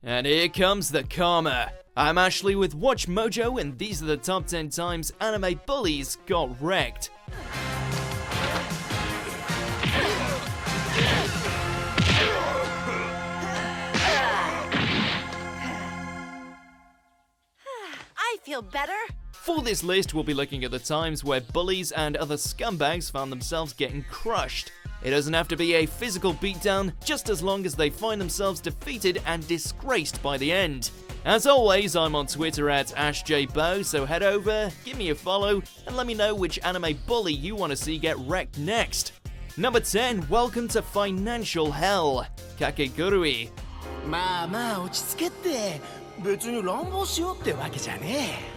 And here comes the karma. I'm Ashley with WatchMojo, and these are the top 10 times anime bullies got wrecked. I feel better. For this list, we'll be looking at the times where bullies and other scumbags found themselves getting crushed. It doesn't have to be a physical beatdown, just as long as they find themselves defeated and disgraced by the end. As always, I'm on Twitter at AshJBo, so head over, give me a follow, and let me know which anime bully you want to see get wrecked next. Number 10, welcome to financial hell, Kakegurui. まあまあ落ち着けって別に乱暴しようってわけじゃねえ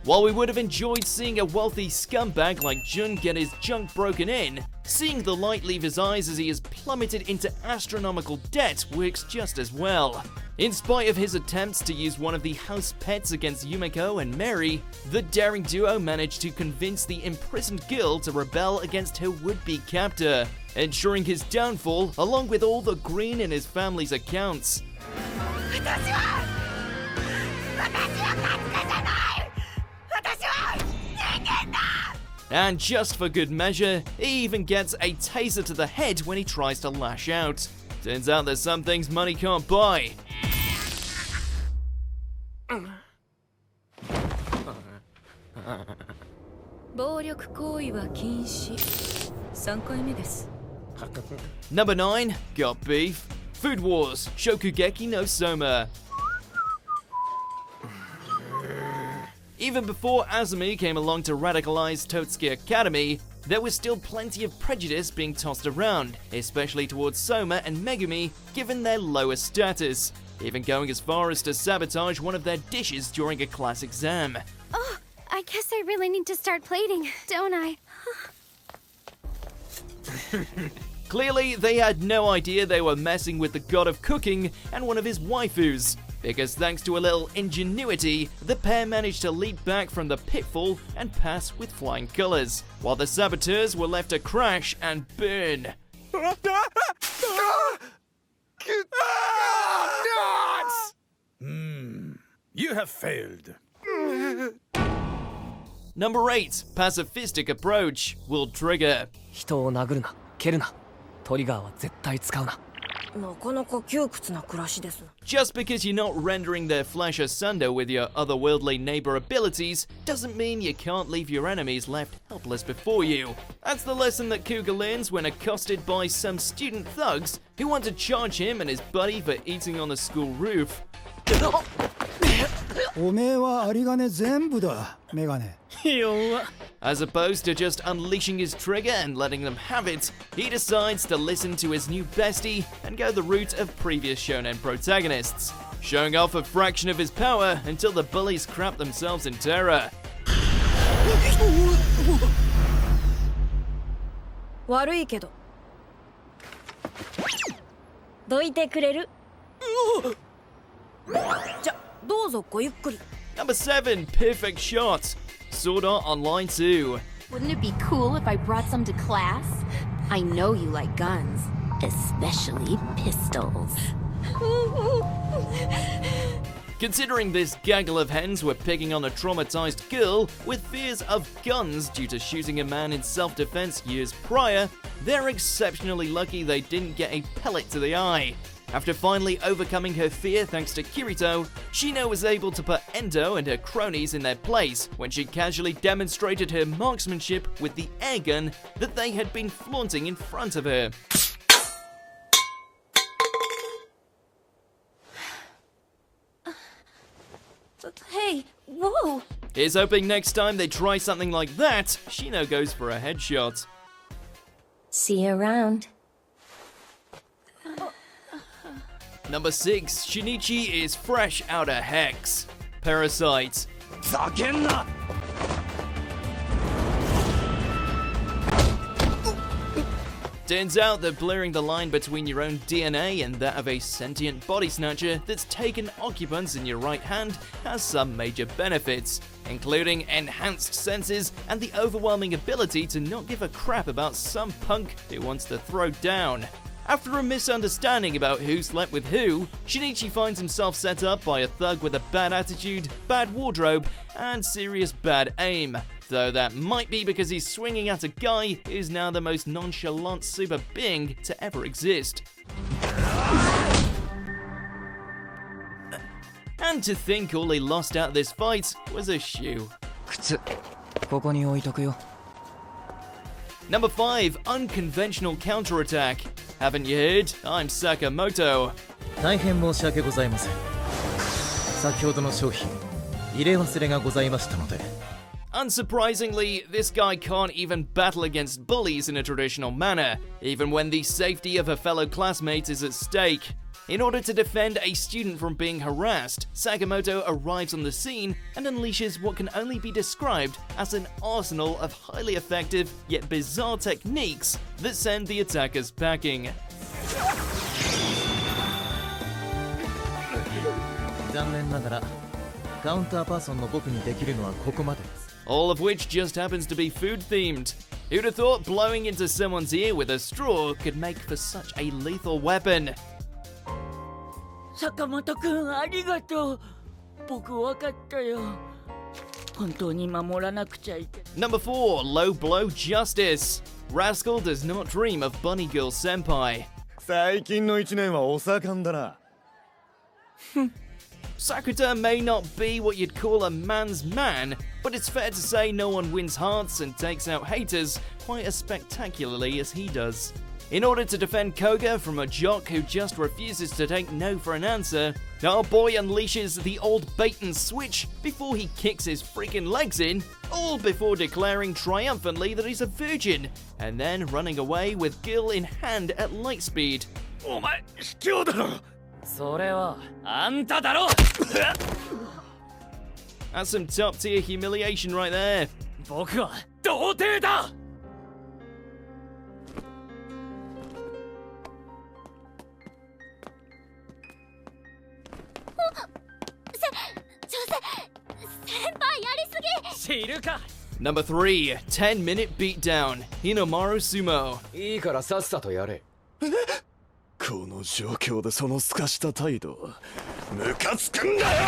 While we would have enjoyed seeing a wealthy scumbag like Jun get his junk broken in, seeing the light leave his eyes as he is plummeted into astronomical debt works just as well. In spite of his attempts to use one of the house pets against Yumeko and Mary, the daring duo managed to convince the imprisoned girl to rebel against her would-be captor, ensuring his downfall along with all the green in his family's accounts. And just for good measure, he even gets a taser to the head when he tries to lash out. Turns out there's some things money can't buy. Number 9, got beef. Food Wars, Shokugeki no Soma. Even before Azumi came along to radicalize Totsuki Academy, there was still plenty of prejudice being tossed around, especially towards Soma and Megumi, given their lower status, even going as far as to sabotage one of their dishes during a class exam. Oh, I guess I really need to start plating, don't I? Clearly, they had no idea they were messing with the god of cooking and one of his waifus, because thanks to a little ingenuity, the pair managed to leap back from the pitfall and pass with flying colors, while the saboteurs were left to crash and burn. You have failed. Number 8, Pacifistic Approach, will trigger. 人を殴るな、蹴るな。トリガーは絶対使うな。 Just because you're not rendering their flesh asunder with your otherworldly neighbor abilities doesn't mean you can't leave your enemies left helpless before you. That's the lesson that Kuga learns when accosted by some student thugs who want to charge him and his buddy for eating on the school roof. おめえは有り金全部だ、メガネ。 As opposed to just unleashing his trigger and letting them have it, he decides to listen to his new bestie and go the route of previous shonen protagonists, showing off a fraction of his power until the bullies crap themselves in terror. 悪いけど。どいてくれる？じゃ、どうぞごゆっくり。 Number 7, perfect shot. Sword Art Online 2. Wouldn't it be cool if I brought some to class? I know you like guns, especially pistols. Considering this gaggle of hens were picking on a traumatized girl with fears of guns due to shooting a man in self-defense years prior, they're exceptionally lucky they didn't get a pellet to the eye. After finally overcoming her fear thanks to Kirito, Shino was able to put Endo and her cronies in their place when she casually demonstrated her marksmanship with the airgun that they had been flaunting in front of her. Hey, whoa! Here's hoping next time they try something like that, Shino goes for a headshot. See you around. Number 6, Shinichi is fresh out of Hex. Parasyte. Turns out that blurring the line between your own DNA and that of a sentient body snatcher that's taken occupants in your right hand has some major benefits, including enhanced senses and the overwhelming ability to not give a crap about some punk who wants to throw down. After a misunderstanding about who slept with who, Shinichi finds himself set up by a thug with a bad attitude, bad wardrobe, and serious bad aim. Though that might be because he's swinging at a guy who's now the most nonchalant super being to ever exist. And to think all he lost out this fight was a shoe. 靴ここに置いとくよ Number 5, Unconventional Counterattack. Haven't you heard? I'm Sakamoto. 大変申し訳ございません。先ほどの商品入れ忘れがございましたので。 Unsurprisingly, this guy can't even battle against bullies in a traditional manner, even when the safety of a fellow classmate is at stake. In order to defend a student from being harassed, Sakamoto arrives on the scene and unleashes what can only be described as an arsenal of highly effective yet bizarre techniques that send the attackers packing. 残念ながらカウンターパーソンの僕にできるのはここまでです。 All of which just happens to be food themed. Who'd have thought blowing into someone's ear with a straw could make for such a lethal weapon? Sakamoto-kun, ありがとう。僕わかったよ。本当に守らなくちゃいけない。 Number 4, Low Blow Justice. Rascal does not dream of Bunny Girl Senpai. 最近の一年はお盛んだな。Sakuta may not be what you'd call a man's man, but it's fair to say no one wins hearts and takes out haters quite as spectacularly as he does. In order to defend Koga from a jock who just refuses to take no for an answer, our boy unleashes the old bait and switch before he kicks his freaking legs in, all before declaring triumphantly that he's a virgin, and then running away with Gil in hand at light speed. お前、卑怯だろ。それはあんただろ That's some top tier humiliation right there. 僕は童貞だ 知るか Number 3, 10-minute beatdown, Hinomaru Sumo. いいからさっさとやれこの状況でその透かした態度、ムカつくんだよ。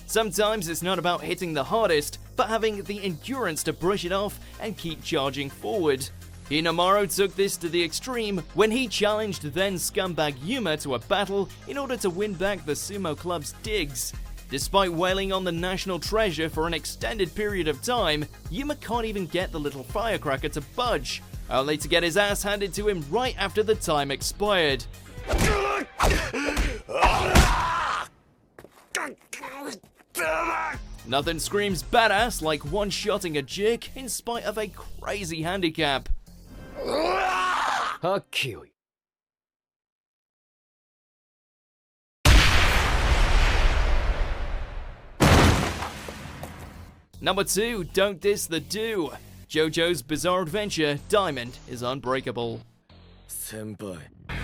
Sometimes it's not about hitting the hardest, but having the endurance to brush it off and keep charging forward. Hinomaru took this to the extreme when he challenged then scumbag Yuma to a battle in order to win back the sumo club's digs. Despite wailing on the national treasure for an extended period of time, Yuma can't even get the little firecracker to budge, only to get his ass handed to him right after the time expired. Nothing screams badass like one-shotting a jerk in spite of a crazy handicap. はっきよい Number 2, don't diss the do. JoJo's bizarre adventure, Diamond, is unbreakable. 先輩、あん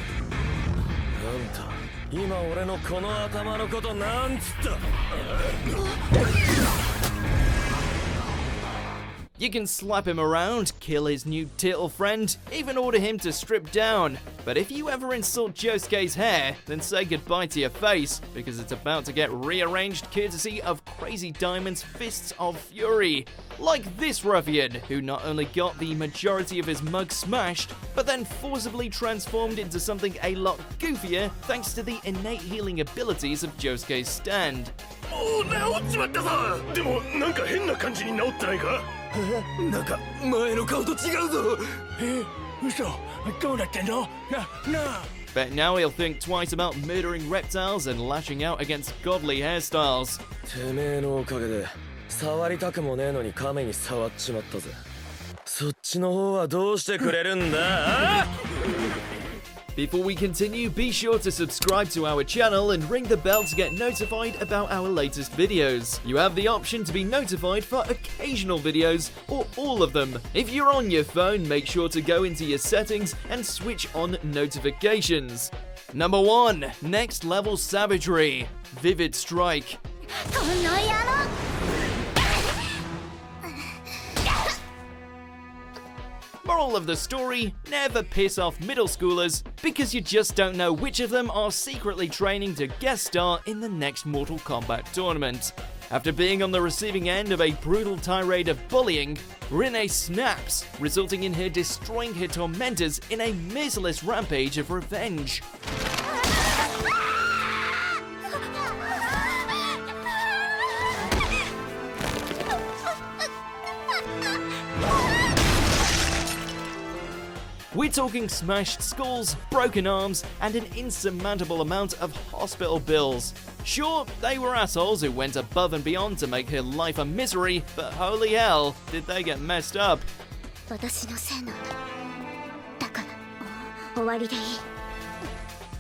た、今俺のこの頭のことなんつった？ You can slap him around, kill his new tittle friend, even order him to strip down. But if you ever insult Josuke's hair, then say goodbye to your face, because it's about to get rearranged courtesy of Crazy Diamond's Fists of Fury. Like this ruffian, who not only got the majority of his mug smashed, but then forcibly transformed into something a lot goofier thanks to the innate healing abilities of Josuke's stand. もう治っちまったぞ。でもなんか変な感じに治ってないか？なんか前の顔と違うぞ。嘘、どうなってんの？なあ。 Bet now he'll think twice about murdering reptiles and lashing out against godly hairstyles. てめえのおかげで触りたくもねえのに亀に触っちまったぜ。そっちの方はどうしてくれるんだ？ Before we continue, be sure to subscribe to our channel and ring the bell to get notified about our latest videos. You have the option to be notified for occasional videos or all of them. If you're on your phone, make sure to go into your settings and switch on notifications. Number 1, Next Level Savagery, Vivid Strike. Moral of the story, never piss off middle schoolers, because you just don't know which of them are secretly training to guest star in the next Mortal Kombat tournament. After being on the receiving end of a brutal tirade of bullying, Rinne snaps, resulting in her destroying her tormentors in a merciless rampage of revenge. We're talking smashed skulls, broken arms, and an insurmountable amount of hospital bills. Sure, they were assholes who went above and beyond to make her life a misery, but holy hell, did they get messed up. 私のせいなんだ。だから終わりでいい。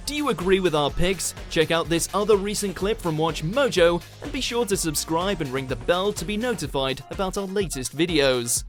Do you agree with our picks? Check out this other recent clip from WatchMojo, and be sure to subscribe and ring the bell to be notified about our latest videos.